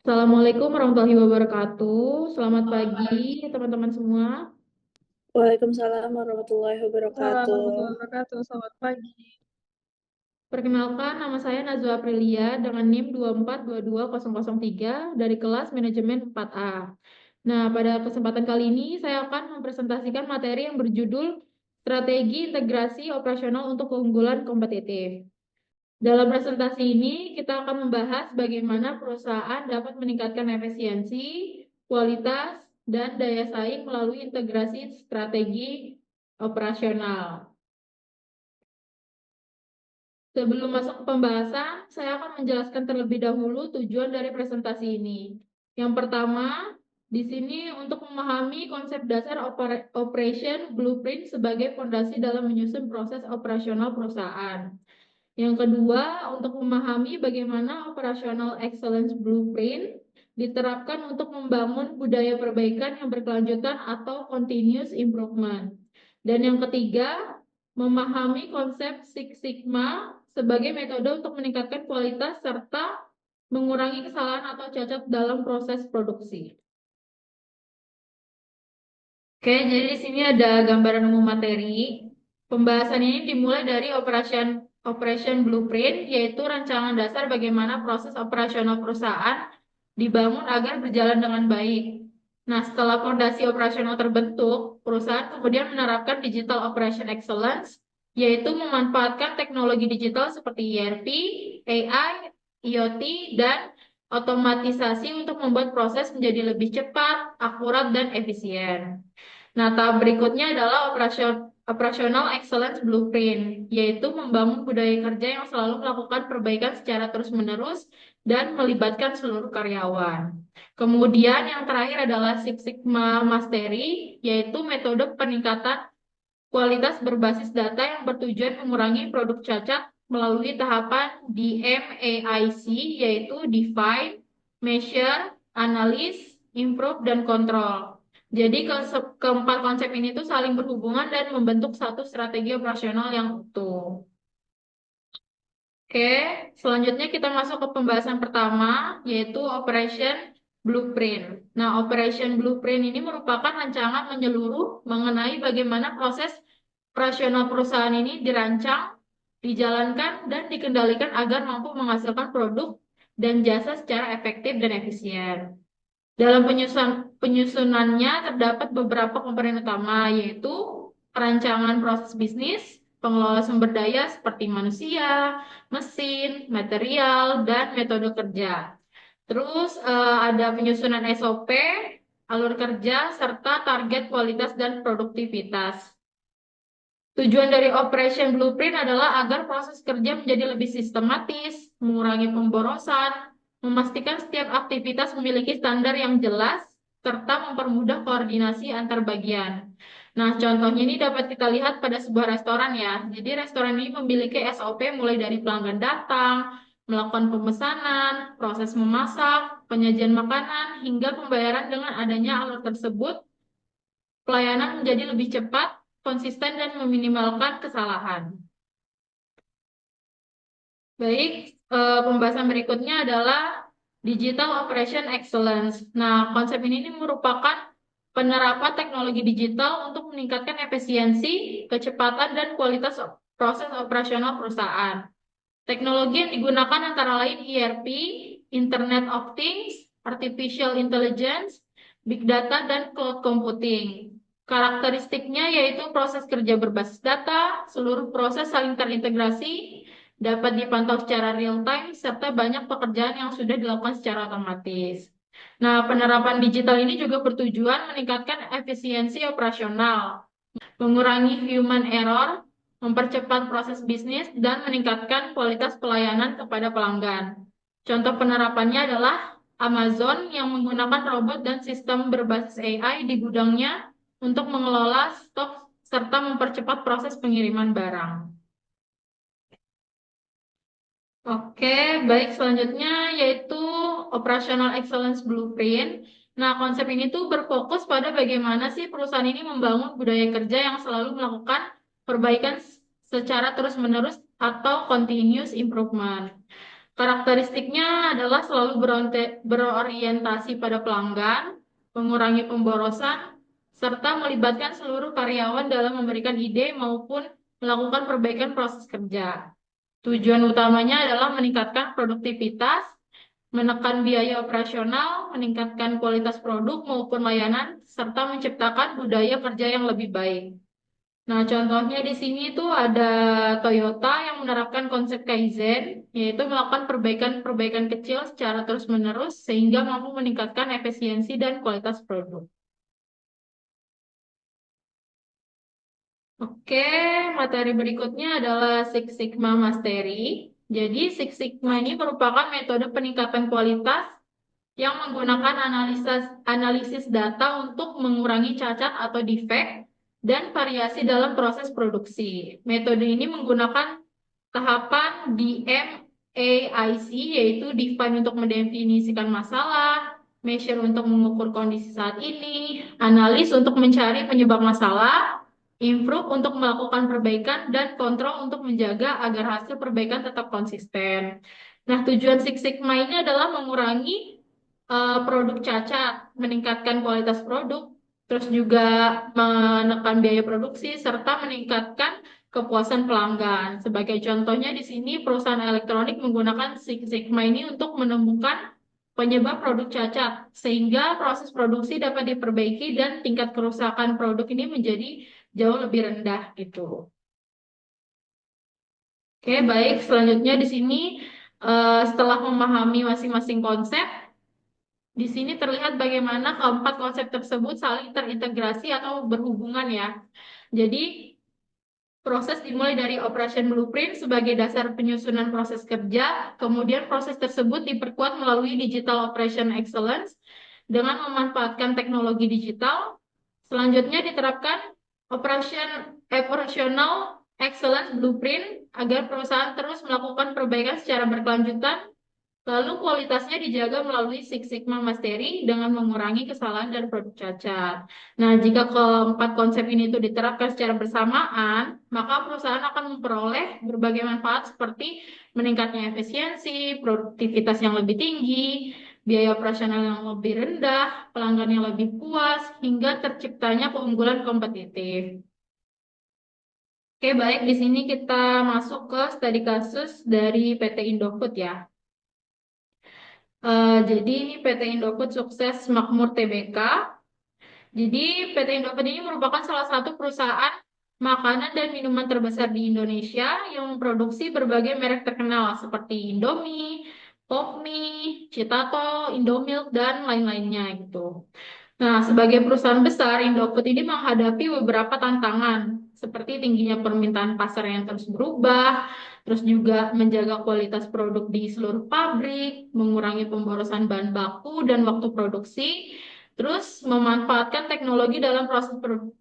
Assalamualaikum warahmatullahi wabarakatuh. Selamat pagi, teman-teman semua. Waalaikumsalam warahmatullahi Waalaikumsalam wabarakatuh. warahmatullahi wabarakatuh. Selamat pagi. Perkenalkan, nama saya Najwa Aprilia dengan NIM 2422003 dari kelas Manajemen 4A. Nah, pada kesempatan kali ini saya akan mempresentasikan materi yang berjudul Strategi Integrasi Operasional untuk Keunggulan Kompetitif. Dalam presentasi ini, kita akan membahas bagaimana perusahaan dapat meningkatkan efisiensi, kualitas, dan daya saing melalui integrasi strategi operasional. Sebelum masuk ke pembahasan, saya akan menjelaskan terlebih dahulu tujuan dari presentasi ini. Yang pertama, di sini untuk memahami konsep dasar operation blueprint sebagai fondasi dalam menyusun proses operasional perusahaan. Yang kedua, untuk memahami bagaimana operational excellence blueprint diterapkan untuk membangun budaya perbaikan yang berkelanjutan atau continuous improvement. Dan yang ketiga, memahami konsep Six Sigma sebagai metode untuk meningkatkan kualitas serta mengurangi kesalahan atau cacat dalam proses produksi. Oke, jadi di sini ada gambaran umum materi. Pembahasan ini dimulai dari operation blueprint, yaitu rancangan dasar bagaimana proses operasional perusahaan dibangun agar berjalan dengan baik. Nah, setelah fondasi operasional terbentuk, perusahaan kemudian menerapkan digital operation excellence, yaitu memanfaatkan teknologi digital seperti ERP, AI, IoT, dan otomatisasi untuk membuat proses menjadi lebih cepat, akurat, dan efisien. Nah, tahap berikutnya adalah operational excellence blueprint, yaitu membangun budaya kerja yang selalu melakukan perbaikan secara terus-menerus dan melibatkan seluruh karyawan. Kemudian yang terakhir adalah Six Sigma Mastery, yaitu metode peningkatan kualitas berbasis data yang bertujuan mengurangi produk cacat melalui tahapan DMAIC, yaitu Define, Measure, Analyze, Improve, dan Control. Jadi keempat konsep ini tuh saling berhubungan dan membentuk satu strategi operasional yang utuh. Oke, selanjutnya kita masuk ke pembahasan pertama, yaitu Operation Blueprint. Nah, Operation Blueprint ini merupakan rancangan menyeluruh mengenai bagaimana proses operasional perusahaan ini dirancang, dijalankan, dan dikendalikan agar mampu menghasilkan produk dan jasa secara efektif dan efisien. Dalam penyusunannya terdapat beberapa komponen utama, yaitu perancangan proses bisnis, pengelola sumber daya seperti manusia, mesin, material, dan metode kerja. Terus ada penyusunan SOP, alur kerja, serta target kualitas dan produktivitas. Tujuan dari Operation Blueprint adalah agar proses kerja menjadi lebih sistematis, mengurangi pemborosan, memastikan setiap aktivitas memiliki standar yang jelas, serta mempermudah koordinasi antar bagian. Nah, contohnya ini dapat kita lihat pada sebuah restoran ya. Jadi restoran ini memiliki SOP mulai dari pelanggan datang, melakukan pemesanan, proses memasak, penyajian makanan, hingga pembayaran. Dengan adanya alur tersebut, pelayanan menjadi lebih cepat, konsisten, dan meminimalkan kesalahan. Baik, pembahasan berikutnya adalah Digital Operation Excellence. Nah, konsep ini merupakan penerapan teknologi digital untuk meningkatkan efisiensi, kecepatan, dan kualitas proses operasional perusahaan. Teknologi yang digunakan antara lain ERP, Internet of Things, Artificial Intelligence, Big Data, dan Cloud Computing. Karakteristiknya yaitu proses kerja berbasis data, seluruh proses saling terintegrasi, dapat dipantau secara real time, serta banyak pekerjaan yang sudah dilakukan secara otomatis. Nah, penerapan digital ini juga bertujuan meningkatkan efisiensi operasional, mengurangi human error, mempercepat proses bisnis, dan meningkatkan kualitas pelayanan kepada pelanggan. Contoh penerapannya adalah Amazon yang menggunakan robot dan sistem berbasis AI di gudangnya untuk mengelola stok serta mempercepat proses pengiriman barang. Oke, baik selanjutnya yaitu Operational Excellence Blueprint. Nah, konsep ini tuh berfokus pada bagaimana sih perusahaan ini membangun budaya kerja yang selalu melakukan perbaikan secara terus-menerus atau continuous improvement. Karakteristiknya adalah selalu berorientasi pada pelanggan, mengurangi pemborosan, serta melibatkan seluruh karyawan dalam memberikan ide maupun melakukan perbaikan proses kerja. Tujuan utamanya adalah meningkatkan produktivitas, menekan biaya operasional, meningkatkan kualitas produk maupun layanan, serta menciptakan budaya kerja yang lebih baik. Nah, contohnya di sini tuh ada Toyota yang menerapkan konsep Kaizen, yaitu melakukan perbaikan-perbaikan kecil secara terus-menerus sehingga mampu meningkatkan efisiensi dan kualitas produk. Oke, materi berikutnya adalah Six Sigma Mastery. Jadi, Six Sigma ini merupakan metode peningkatan kualitas yang menggunakan analisis data untuk mengurangi cacat atau defek dan variasi dalam proses produksi. Metode ini menggunakan tahapan DMAIC, yaitu define untuk mendefinisikan masalah, measure untuk mengukur kondisi saat ini, analis untuk mencari penyebab masalah, improve untuk melakukan perbaikan, dan kontrol untuk menjaga agar hasil perbaikan tetap konsisten. Nah, tujuan Six Sigma ini adalah mengurangi produk cacat, meningkatkan kualitas produk, terus juga menekan biaya produksi, serta meningkatkan kepuasan pelanggan. Sebagai contohnya di sini perusahaan elektronik menggunakan Six Sigma ini untuk menemukan penyebab produk cacat, sehingga proses produksi dapat diperbaiki dan tingkat kerusakan produk ini menjadi jauh lebih rendah gitu. Oke, baik. Selanjutnya di sini setelah memahami masing-masing konsep, di sini terlihat bagaimana keempat konsep tersebut saling terintegrasi atau berhubungan ya. Jadi, proses dimulai dari operation blueprint sebagai dasar penyusunan proses kerja, kemudian proses tersebut diperkuat melalui digital operation excellence dengan memanfaatkan teknologi digital. Selanjutnya diterapkan operational excellence blueprint agar perusahaan terus melakukan perbaikan secara berkelanjutan. Lalu kualitasnya dijaga melalui Six Sigma Mastery dengan mengurangi kesalahan dan produk cacat. Nah, jika keempat konsep ini itu diterapkan secara bersamaan, maka perusahaan akan memperoleh berbagai manfaat seperti meningkatnya efisiensi, produktivitas yang lebih tinggi, biaya operasional yang lebih rendah, pelanggan yang lebih puas, hingga terciptanya keunggulan kompetitif. Oke, baik. Di sini kita masuk ke studi kasus dari PT Indofood ya. Jadi ini PT Indofood Sukses Makmur Tbk. Jadi PT Indofood ini merupakan salah satu perusahaan makanan dan minuman terbesar di Indonesia yang memproduksi berbagai merek terkenal seperti Indomie, Popmie, Citato, Indomilk, dan lain-lainnya gitu. Nah, sebagai perusahaan besar, Indofood ini menghadapi beberapa tantangan, seperti tingginya permintaan pasar yang terus berubah, terus juga menjaga kualitas produk di seluruh pabrik, mengurangi pemborosan bahan baku dan waktu produksi, terus memanfaatkan teknologi dalam proses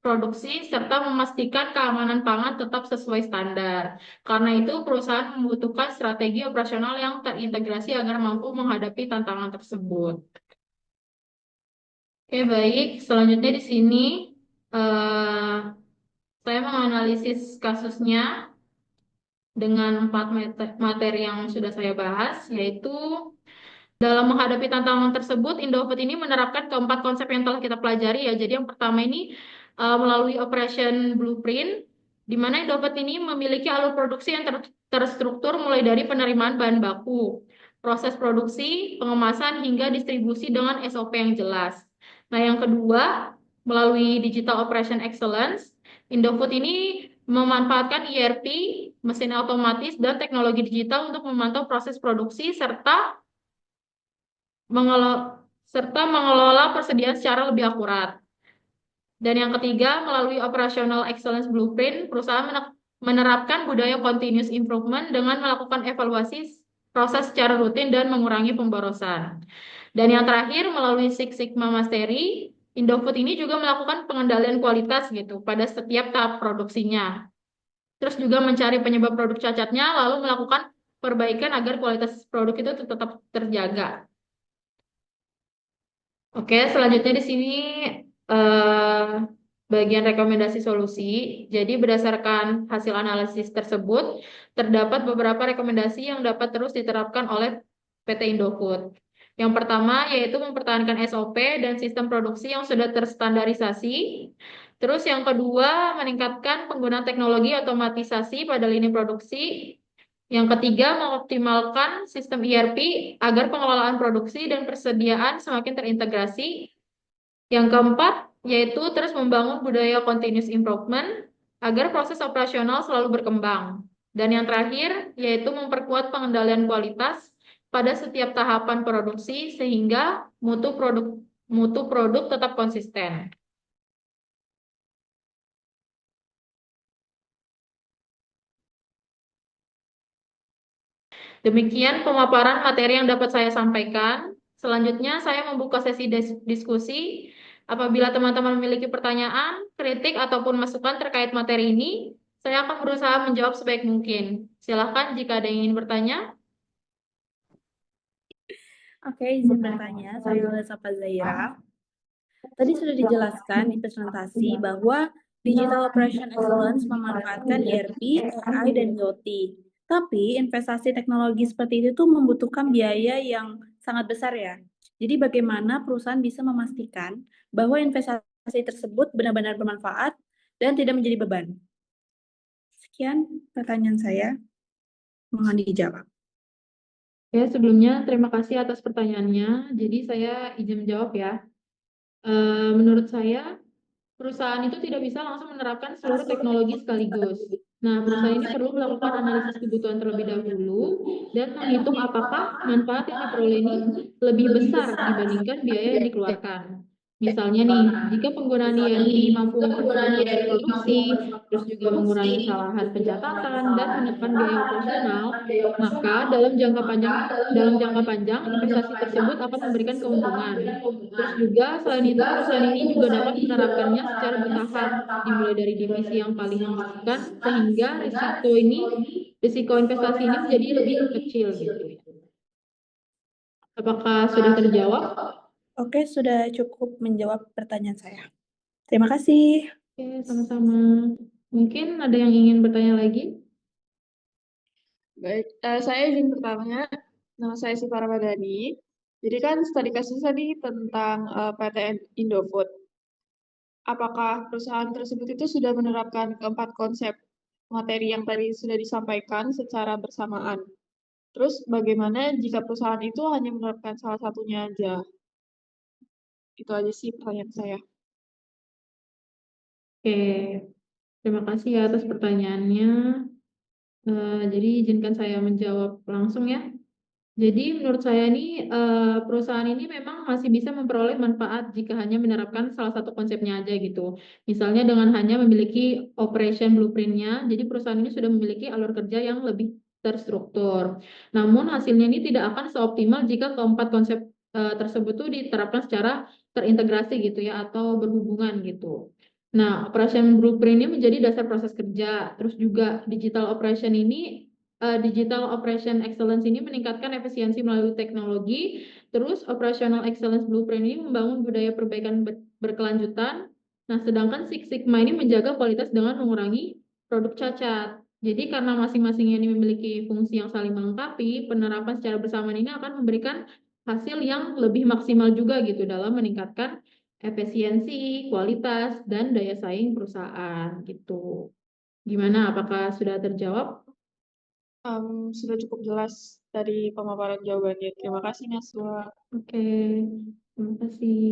produksi, serta memastikan keamanan pangan tetap sesuai standar. Karena itu, perusahaan membutuhkan strategi operasional yang terintegrasi agar mampu menghadapi tantangan tersebut. Oke, baik. Selanjutnya di sini eh, saya menganalisis kasusnya dengan empat materi yang sudah saya bahas, yaitu dalam menghadapi tantangan tersebut, Indofood ini menerapkan keempat konsep yang telah kita pelajari ya. Jadi yang pertama ini melalui Operation Blueprint, di mana Indofood ini memiliki alur produksi yang terstruktur mulai dari penerimaan bahan baku, proses produksi, pengemasan, hingga distribusi dengan SOP yang jelas. Nah, yang kedua, melalui Digital Operation Excellence, Indofood ini memanfaatkan ERP, mesin otomatis, dan teknologi digital untuk memantau proses produksi mengelola persediaan secara lebih akurat. Dan yang ketiga, melalui Operational Excellence Blueprint, perusahaan menerapkan budaya continuous improvement dengan melakukan evaluasi proses secara rutin dan mengurangi pemborosan. Dan yang terakhir, melalui Six Sigma Mastery, Indofood ini juga melakukan pengendalian kualitas gitu pada setiap tahap produksinya. Terus juga mencari penyebab produk cacatnya, lalu melakukan perbaikan agar kualitas produk itu tetap terjaga. Oke, selanjutnya di sini eh, bagian rekomendasi solusi. Jadi berdasarkan hasil analisis tersebut, terdapat beberapa rekomendasi yang dapat terus diterapkan oleh PT Indofood. Yang pertama yaitu mempertahankan SOP dan sistem produksi yang sudah terstandarisasi. Terus yang kedua, meningkatkan penggunaan teknologi otomatisasi pada lini produksi. Yang ketiga, mengoptimalkan sistem ERP agar pengelolaan produksi dan persediaan semakin terintegrasi. Yang keempat, yaitu terus membangun budaya continuous improvement agar proses operasional selalu berkembang. Dan yang terakhir, yaitu memperkuat pengendalian kualitas pada setiap tahapan produksi sehingga mutu produk tetap konsisten. Demikian pemaparan materi yang dapat saya sampaikan. Selanjutnya, saya membuka sesi diskusi. Apabila teman-teman memiliki pertanyaan, kritik, ataupun masukan terkait materi ini, saya akan berusaha menjawab sebaik mungkin. Silakan jika ada yang ingin bertanya. Oke, izin bertanya. Saya Sapa Zaira. Tadi sudah dijelaskan di presentasi bahwa Digital Operation Excellence memanfaatkan ERP, AI, dan IoT. Tapi investasi teknologi seperti itu tuh membutuhkan biaya yang sangat besar ya. Jadi bagaimana perusahaan bisa memastikan bahwa investasi tersebut benar-benar bermanfaat dan tidak menjadi beban? Sekian pertanyaan saya. Mohon dijawab. Ya, sebelumnya terima kasih atas pertanyaannya. Jadi saya izin menjawab ya. Menurut saya, perusahaan itu tidak bisa langsung menerapkan seluruh teknologi sekaligus. Nah, perusahaan ini perlu melakukan analisis kebutuhan terlebih dahulu dan menghitung apakah manfaat yang diperoleh ini lebih besar dibandingkan biaya yang dikeluarkan. Misalnya nih, jika penggunaan ERP mampu mempercepat proses produksi, terus juga mengurangi kesalahan pencatatan dan menekan biaya operasional, maka dalam jangka panjang investasi tersebut akan memberikan keuntungan. Terus juga selain itu perusahaan ini juga dapat menerapkannya secara bertahap, dimulai dari divisi yang paling membutuhkan sehingga risiko investasi ini menjadi lebih kecil gitu ya. Apakah sudah terjawab? Oke, sudah cukup menjawab pertanyaan saya. Terima kasih. Oke, sama-sama. Mungkin ada yang ingin bertanya lagi? Baik, saya izin bertanya. Nama saya Siva Ramadhani. Jadi kan studi kasus tadi tentang PT Indofood. Apakah perusahaan tersebut itu sudah menerapkan keempat konsep materi yang tadi sudah disampaikan secara bersamaan? Terus bagaimana jika perusahaan itu hanya menerapkan salah satunya aja? Itu aja sih pertanyaan saya. Oke, terima kasih ya atas pertanyaannya. Jadi izinkan saya menjawab langsung ya. Jadi menurut saya ini perusahaan ini memang masih bisa memperoleh manfaat jika hanya menerapkan salah satu konsepnya aja gitu. Misalnya dengan hanya memiliki operation blueprint-nya, jadi perusahaan ini sudah memiliki alur kerja yang lebih terstruktur. Namun hasilnya ini tidak akan seoptimal jika keempat konsep tersebut tuh diterapkan secara terintegrasi gitu ya atau berhubungan gitu. Nah, operation blueprint ini menjadi dasar proses kerja. Terus juga Digital Operation Excellence ini meningkatkan efisiensi melalui teknologi. Terus Operational Excellence Blueprint ini membangun budaya perbaikan berkelanjutan. Nah, sedangkan Six Sigma ini menjaga kualitas dengan mengurangi produk cacat. Jadi karena masing-masing ini memiliki fungsi yang saling melengkapi, penerapan secara bersamaan ini akan memberikan hasil yang lebih maksimal juga gitu dalam meningkatkan efisiensi, kualitas, dan daya saing perusahaan gitu. Gimana? Apakah sudah terjawab? Sudah cukup jelas dari pemaparan jawabannya. Terima kasih, Naswa. Oke, terima kasih.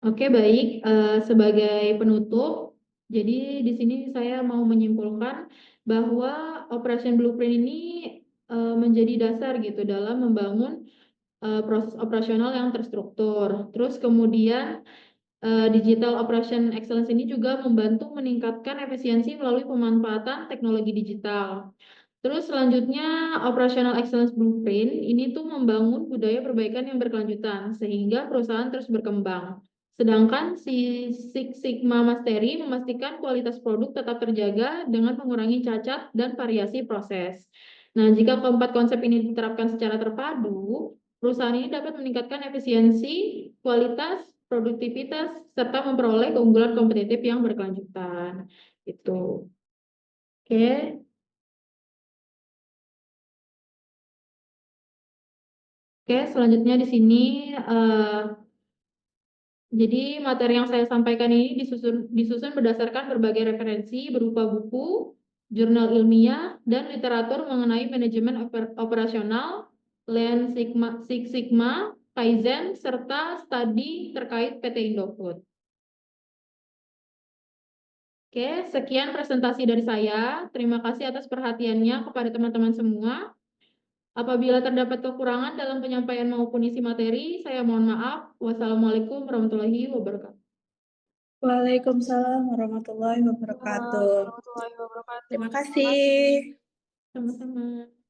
Oke, baik. Sebagai penutup, jadi di sini saya mau menyimpulkan bahwa Operation Blueprint ini menjadi dasar gitu dalam membangun proses operasional yang terstruktur. Terus kemudian Digital Operation Excellence ini juga membantu meningkatkan efisiensi melalui pemanfaatan teknologi digital. Terus selanjutnya Operational Excellence Blueprint ini tuh membangun budaya perbaikan yang berkelanjutan sehingga perusahaan terus berkembang. Sedangkan si Six Sigma Mastery memastikan kualitas produk tetap terjaga dengan mengurangi cacat dan variasi proses. Nah, jika keempat konsep ini diterapkan secara terpadu, perusahaan ini dapat meningkatkan efisiensi, kualitas, produktivitas, serta memperoleh keunggulan kompetitif yang berkelanjutan. Itu. Oke. Oke, selanjutnya di sini jadi materi yang saya sampaikan ini disusun berdasarkan berbagai referensi berupa buku, jurnal ilmiah, dan literatur mengenai manajemen operasional, Lean Six Sigma, Kaizen, serta studi terkait PT Indofood. Oke, sekian presentasi dari saya. Terima kasih atas perhatiannya kepada teman-teman semua. Apabila terdapat kekurangan dalam penyampaian maupun isi materi, saya mohon maaf. Wassalamualaikum warahmatullahi wabarakatuh. Waalaikumsalam warahmatullahi wabarakatuh. Warahmatullahi wabarakatuh. Terima Terima kasih. kasih. Sama-sama.